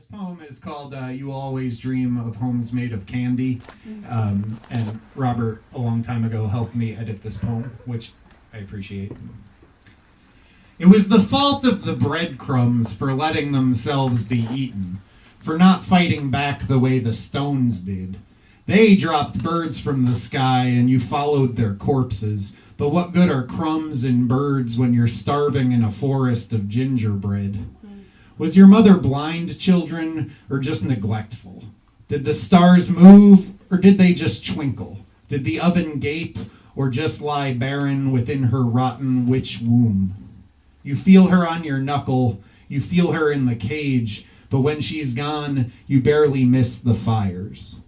This poem is called You Always Dream of Homes Made of Candy. And Robert, a long time ago, helped me edit this poem, which I appreciate. It was the fault of the breadcrumbs for letting themselves be eaten, for not fighting back the way the stones did. They dropped birds from the sky and you followed their corpses, but what good are crumbs and birds when you're starving in a forest of gingerbread? Was your mother blind, children, or just neglectful? Did the stars move, or did they just twinkle? Did the oven gape, or just lie barren within her rotten witch womb? You feel her on your knuckle, you feel her in the cage, but when she's gone, you barely miss the fires.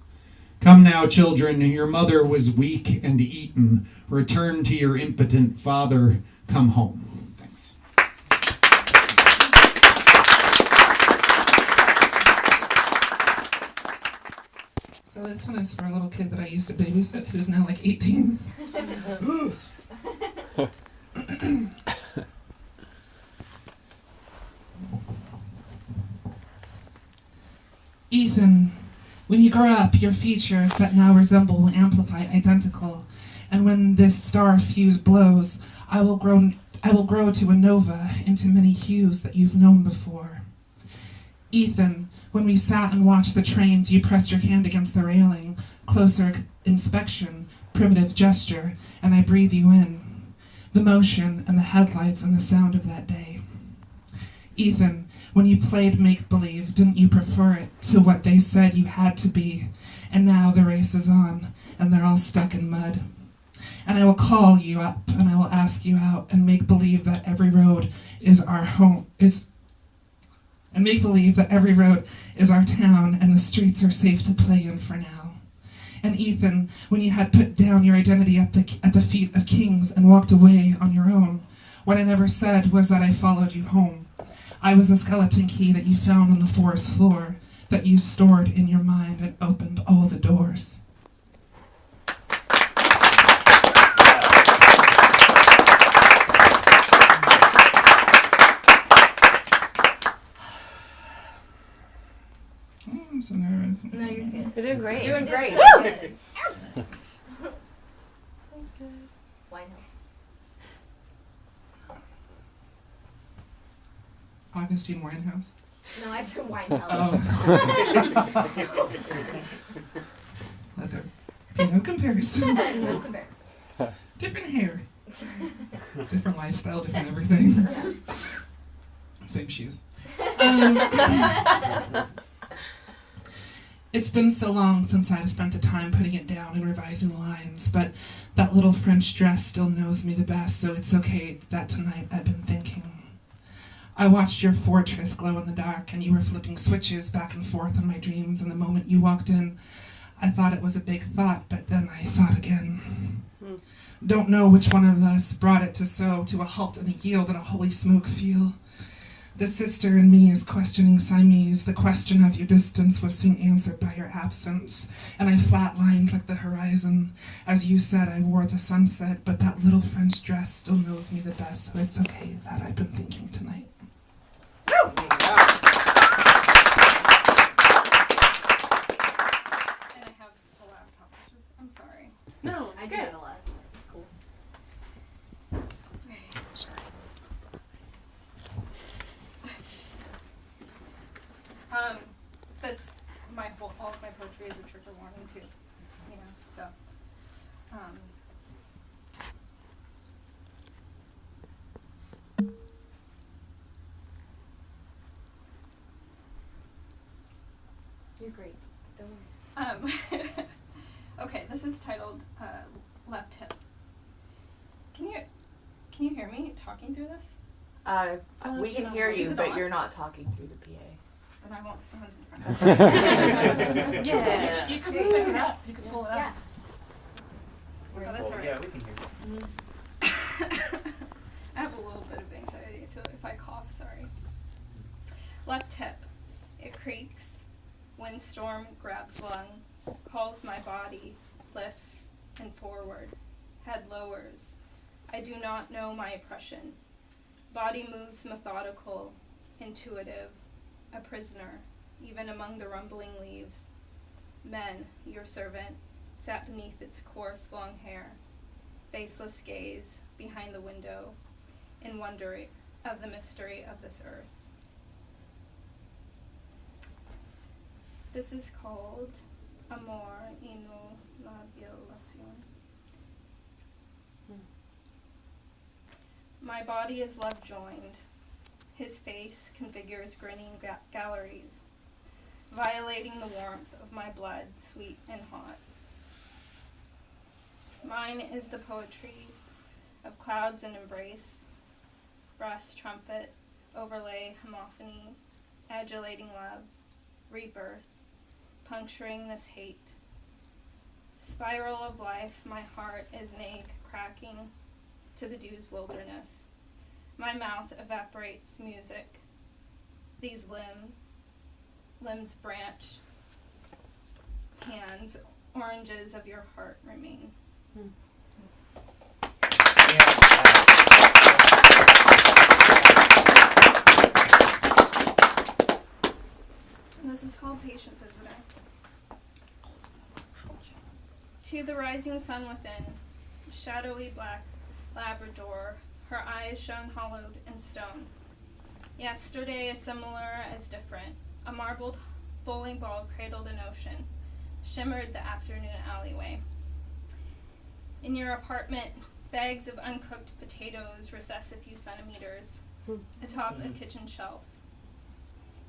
Come now, children, your mother was weak and eaten. Return to your impotent father. Come home. Thanks. So this one is for a little kid that I used to babysit who's now like 18. Ethan, when you grow up, your features that now resemble will amplify identical, and when this star fuse blows, I will grow to a nova, into many hues that you've known before. Ethan, when we sat and watched the trains, you pressed your hand against the railing, closer inspection, primitive gesture, and I breathe you in. The motion and the headlights and the sound of that day. Ethan, when you played make-believe, didn't you prefer it to what they said you had to be? And now the race is on, and they're all stuck in mud. And I will call you up, and I will ask you out, and make believe that every road is our home, and make believe that every road is our town, and the streets are safe to play in for now. And Ethan, when you had put down your identity at the feet of kings and walked away on your own, what I never said was that I followed you home. I was a skeleton key that you found on the forest floor, that you stored in your mind and opened all the doors. Oh, I'm so nervous. No, you're good. You're doing great. You're doing great. Thanks. Winehouse. Augustine Winehouse. No, I said Winehouse. Oh. Let there be no comparison. No comparison. Different hair. Different lifestyle, different everything. Yeah. Same shoes. It's been so long since I've spent the time putting it down and revising the lines, but that little French dress still knows me the best, so it's okay that tonight I've been thinking. I watched your fortress glow in the dark, and you were flipping switches back and forth in my dreams, and the moment you walked in, I thought it was a big thought, but then I thought again. Don't know which one of us brought it to a halt and a yield and a holy smoke feel. The sister in me is questioning Siamese. The question of your distance was soon answered by your absence, and I flatlined like the horizon. As you said, I wore the sunset, but that little French dress still knows me the best, so it's okay that I've been thinking tonight. And I have a laptop, which is, I'm sorry. No, I it's do good. that a lot. It's cool. Sorry. All of my poetry is a trigger warning too, you know, so, You're great. Don't worry. okay, this is titled, Left Hip. Can you hear me talking through this? We can hear Is you, it but on? you're not talking through the PA. Then I won't stand in front of it. Yeah. You could pick it up, you could pull it Yeah. up. So that's alright. Yeah, we can hear you. I have a little bit of anxiety, so if I cough, sorry. Left hip. It creaks. Windstorm grabs lung. Calls my body. Lifts and forward. Head lowers. I do not know my oppression. Body moves methodical. Intuitive. A prisoner. even among the rumbling leaves. Men, your servant, sat beneath its coarse long hair, faceless gaze behind the window, in wonder of the mystery of this earth. This is called Amor y no la violación. My body is love-joined. His face configures grinning galleries, violating the warmth of my blood, sweet and hot. Mine is the poetry of clouds and embrace, brass trumpet, overlay homophony, adulating love, rebirth, puncturing this hate. Spiral of life, my heart is an egg cracking to the dew's wilderness. My mouth evaporates music. These limbs branch, hands, oranges of your heart remain. And this is called Patient Visitor. To the rising sun within, shadowy black Labrador, her eyes shone hollowed and stone. Yesterday as similar as different, a marbled bowling ball cradled an ocean, shimmered the afternoon alleyway. In your apartment, bags of uncooked potatoes recess a few centimeters atop a kitchen shelf.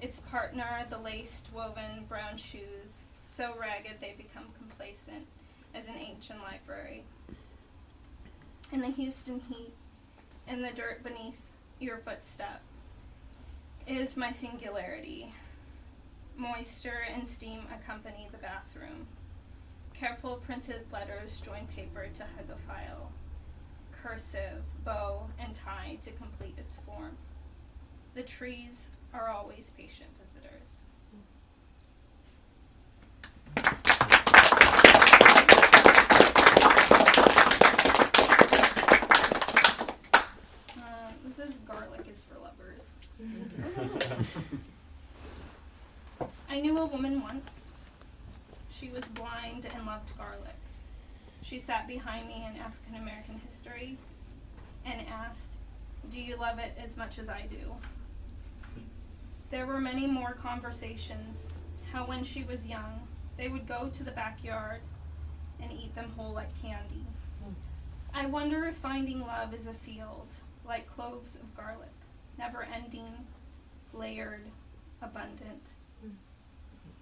Its partner, the laced, woven brown shoes, so ragged they become complacent as an ancient library. In the Houston heat, in the dirt beneath your footstep, is my singularity. Moisture and steam accompany the bathroom. Careful printed letters join paper to hug a file. Cursive, bow, and tie to complete its form. The trees are always patient visitors. This is Garlic is for Lovers. I knew a woman once. She was blind and loved garlic. She sat behind me in African American history and asked, "Do you love it as much as I do?" There were many more conversations, how when she was young, they would go to the backyard and eat them whole like candy. I wonder if finding love is a field, like cloves of garlic, never ending, layered, abundant,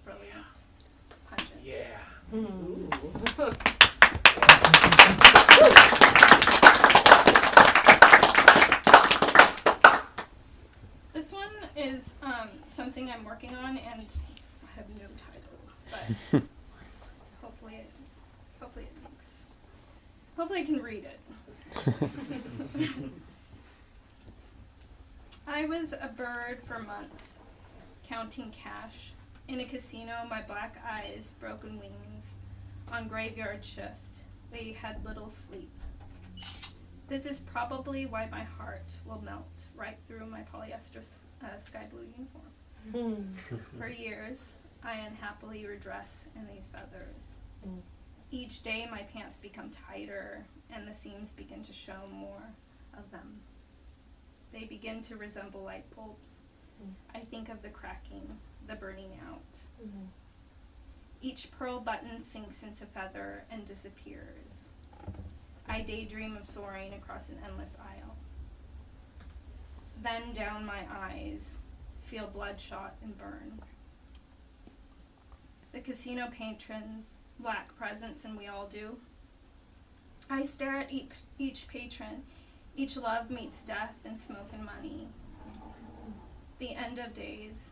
brilliant, pungent. Yeah. This one is something I'm working on, and I have no title, but hopefully I can read it. I was a bird for months, counting cash. In a casino, my black eyes, broken wings. On graveyard shift, they had little sleep. This is probably why my heart will melt right through my polyester sky blue uniform. For years, I unhappily redress in these feathers. Each day, my pants become tighter, and the seams begin to show more of them. They begin to resemble light bulbs. I think of the cracking, the burning out. Each pearl button sinks into feather and disappears. I daydream of soaring across an endless aisle. Then down my eyes, feel bloodshot and burn. The casino patrons, black presents, and we all do. I stare at each patron. Each love meets death and smoke and money. The end of days.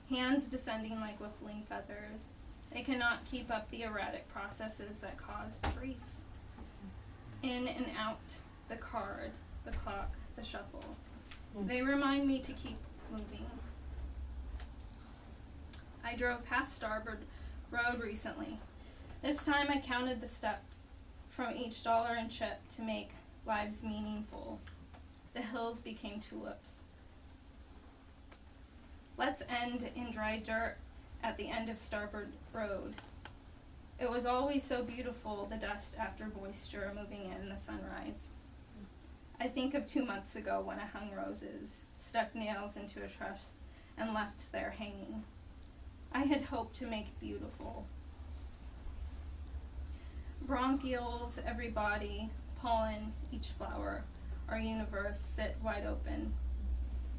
Hands descending like whiffling feathers. They cannot keep up the erratic processes that caused grief. In and out, the card, the clock, the shuffle. They remind me to keep moving. I drove past Starboard Road recently. This time I counted the steps from each dollar and chip to make lives meaningful. The hills became tulips. Let's end in dry dirt at the end of Starboard Road. It was always so beautiful, the dust after moisture moving in the sunrise. I think of 2 months ago when I hung roses, stuck nails into a truss, and left there hanging. I had hoped to make beautiful. Bronchioles, every body, pollen, each flower, our universe sit wide open.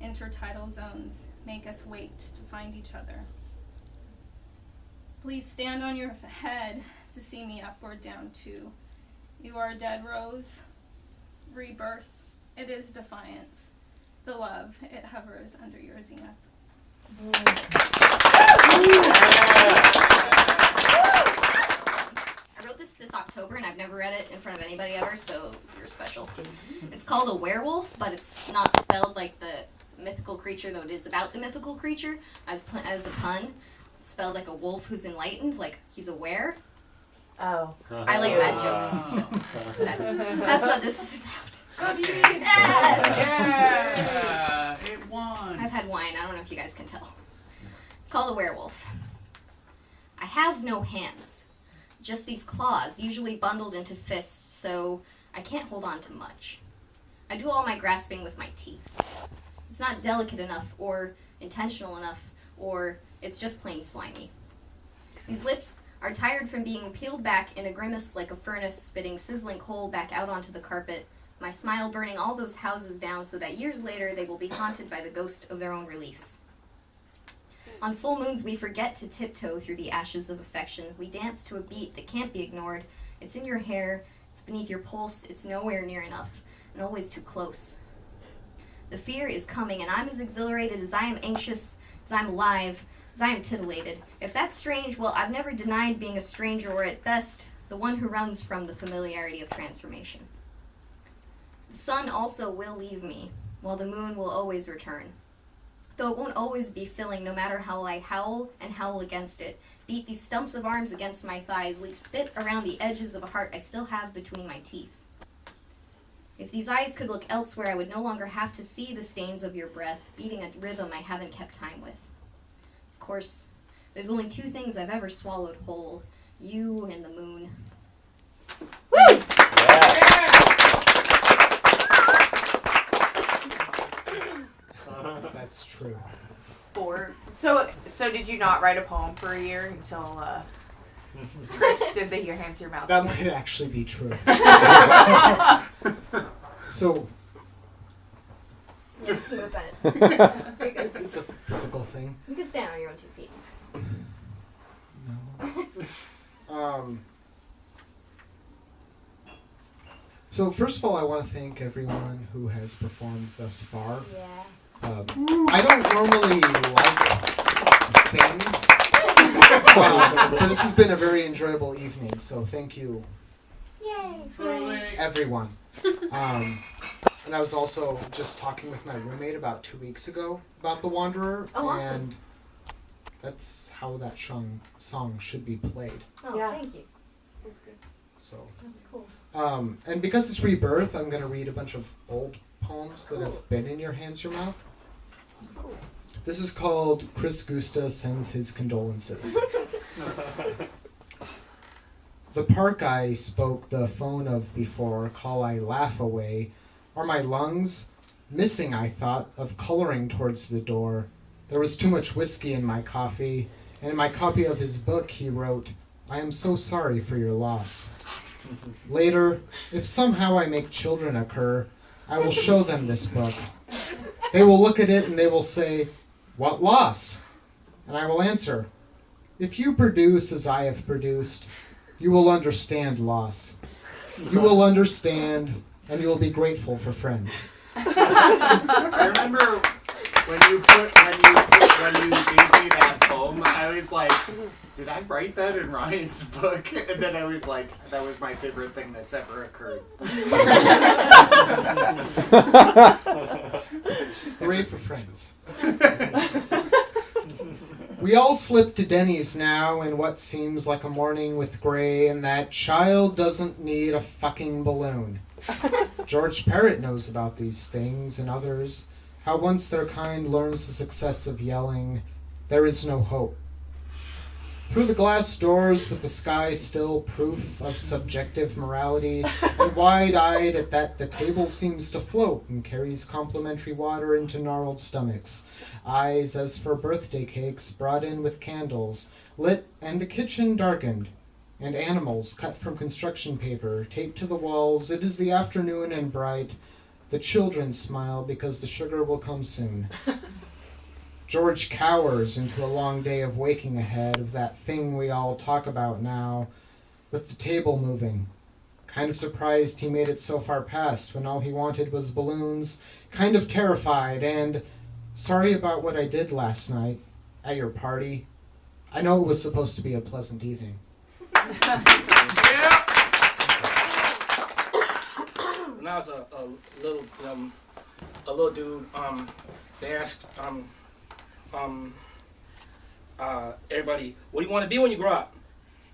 Intertidal zones make us wait to find each other. Please stand on your head to see me up or down too. You are a dead rose. Rebirth, it is defiance. The love, it hovers under your zenith. I wrote this October, and I've never read it in front of anybody ever, so you're special. It's called a werewolf, but it's not spelled like the mythical creature, though it is about the mythical creature, as a pun. It's spelled like a wolf who's enlightened, like he's aware. Oh. I like bad jokes, so that's what this is about. Go to Yeah, it won. I've had wine, I don't know if you guys can tell. It's called a werewolf. I have no hands, just these claws, usually bundled into fists, so I can't hold on to much. I do all my grasping with my teeth. It's not delicate enough, or intentional enough, or it's just plain slimy. These lips are tired from being peeled back in a grimace like a furnace spitting sizzling coal back out onto the carpet, my smile burning all those houses down so that years later they will be haunted by the ghost of their own release. On full moons we forget to tiptoe through the ashes of affection. We dance to a beat that can't be ignored. It's in your hair, it's beneath your pulse, it's nowhere near enough, and always too close. The fear is coming, and I'm as exhilarated as I am anxious, as I'm alive, as I am titillated. If that's strange, well, I've never denied being a stranger, or at best, the one who runs from the familiarity of transformation. The sun also will leave me, while the moon will always return. Though it won't always be filling, no matter how I howl and howl against it, beat these stumps of arms against my thighs, leak spit around the edges of a heart I still have between my teeth. If these eyes could look elsewhere, I would no longer have to see the stains of your breath, beating a rhythm I haven't kept time with. Of course, there's only 2 things I've ever swallowed whole, you and the moon. Woo! That's true. So did you not write a poem for a year until did they hear hands your mouth? That might actually be true. So Very good. it's a physical thing. You can stand on your own 2 feet. No. So first of all, I want to thank everyone who has performed thus far. Yeah. I don't normally like things, but this has been a very enjoyable evening. So thank you, Yay. everyone. And I was also just talking with my roommate about 2 weeks ago about The Wanderer, Oh, awesome. and that's how that song should be played. Oh, Yeah. thank you. That's good. So, That's cool. and because it's Rebirth, I'm going to read a bunch of old poems that have been in your hands, your mouth. Cool. This is called Chris Gusta Sends His Condolences. The park I spoke the phone of before, call I laugh away, are my lungs missing, I thought, of coloring towards the door. There was too much whiskey in my coffee, and in my copy of his book he wrote, I am so sorry for your loss. Later, if somehow I make children occur, I will show them this book. They will look at it and they will say, what loss? And I will answer, if you produce as I have produced, you will understand loss. You will understand, and you will be grateful for friends. I remember when you gave me that poem, I was like, did I write that in Ryan's book? And then I was like, that was my favorite thing that's ever occurred. Hooray for friends. We all slip to Denny's now in what seems like a morning with gray, and that child doesn't need a fucking balloon. George Parrott knows about these things and others, How once their kind learns the success of yelling, "There is no hope." Through the glass doors with the sky still proof of subjective morality, and wide-eyed at that the table seems to float and carries complimentary water into gnarled stomachs, eyes as for birthday cakes brought in with candles, lit and the kitchen darkened, and animals cut from construction paper, taped to the walls. It is the afternoon and bright. The children smile because the sugar will come soon. George cowers into a long day of waking ahead of that thing we all talk about now, with the table moving. Kind of surprised he made it so far past when all he wanted was balloons. Kind of terrified and sorry about what I did last night at your party. I know it was supposed to be a pleasant evening. When I was a little dude, they asked everybody, "What do you want to be when you grow up?"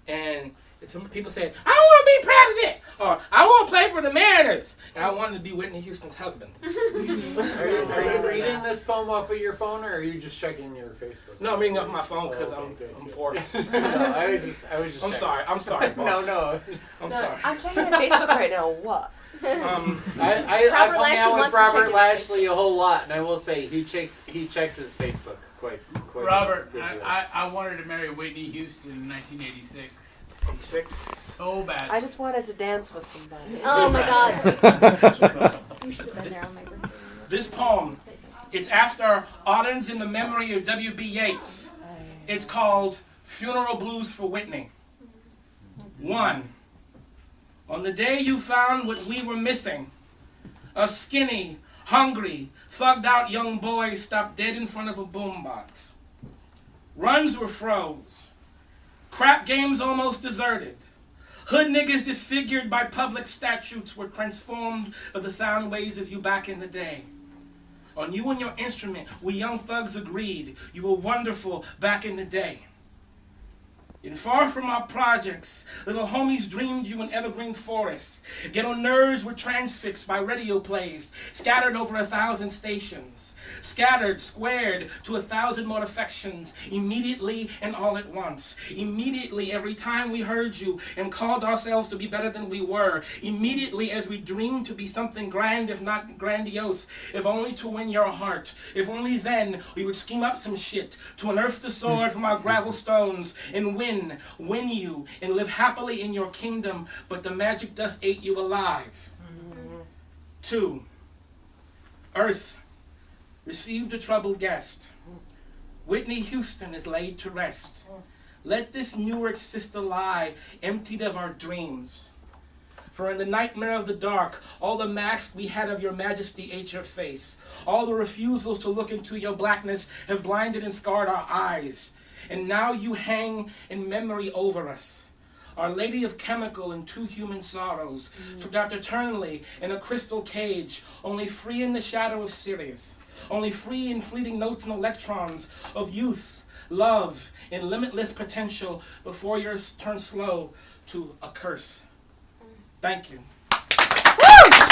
And some people said, "I want to be president," or "I want to play for the Mariners," and I wanted to be Whitney Houston's husband. Are you reading this poem off of your phone, or are you just checking your Facebook? No, I'm reading off my phone because I'm poor. No, I was just. I'm checking. sorry. I'm sorry, boss. No. I'm sorry. I'm checking my Facebook right now. What? I Robert hung Lashley out with wants to check Robert his Lashley a whole lot, and I will say he checks his Facebook quite. Robert, regularly. I wanted to marry Whitney Houston in 1986. 86. So bad. I just wanted to dance with somebody. Oh my god. You should have been there on my birthday. This poem, it's after Audens in the memory of W.B. Yeats. It's called Funeral Blues for Whitney. 1. On the day you found what we were missing, a skinny, hungry, thugged out young boy stopped dead in front of a boombox. Runs were froze. Crap games almost deserted. Hood niggas disfigured by public statutes were transformed by the sound waves of you back in the day. On you and your instrument, we young thugs agreed you were wonderful back in the day. And far from our projects, little homies dreamed you in evergreen forests. Ghetto nerds were transfixed by radio plays, scattered over 1,000 stations. Scattered, squared to 1,000 more affections, immediately and all at once. Immediately every time we heard you and called ourselves to be better than we were. Immediately as we dreamed to be something grand, if not grandiose, if only to win your heart. If only then we would scheme up some shit to unearth the sword from our gravel stones and win you, and live happily in your kingdom, but the magic dust ate you alive. 2. Earth received a troubled guest. Whitney Houston is laid to rest. Let this Newark sister lie, emptied of our dreams. For in the nightmare of the dark, all the masks we had of your majesty ate your face. All the refusals to look into your blackness have blinded and scarred our eyes. And now you hang in memory over us. Our Lady of Chemical and 2 human sorrows, trapped eternally in a crystal cage, only free in the shadow of Sirius, only free in fleeting notes and electrons of youth, love, and limitless potential before yours turn slow to a curse. Thank you. Woo!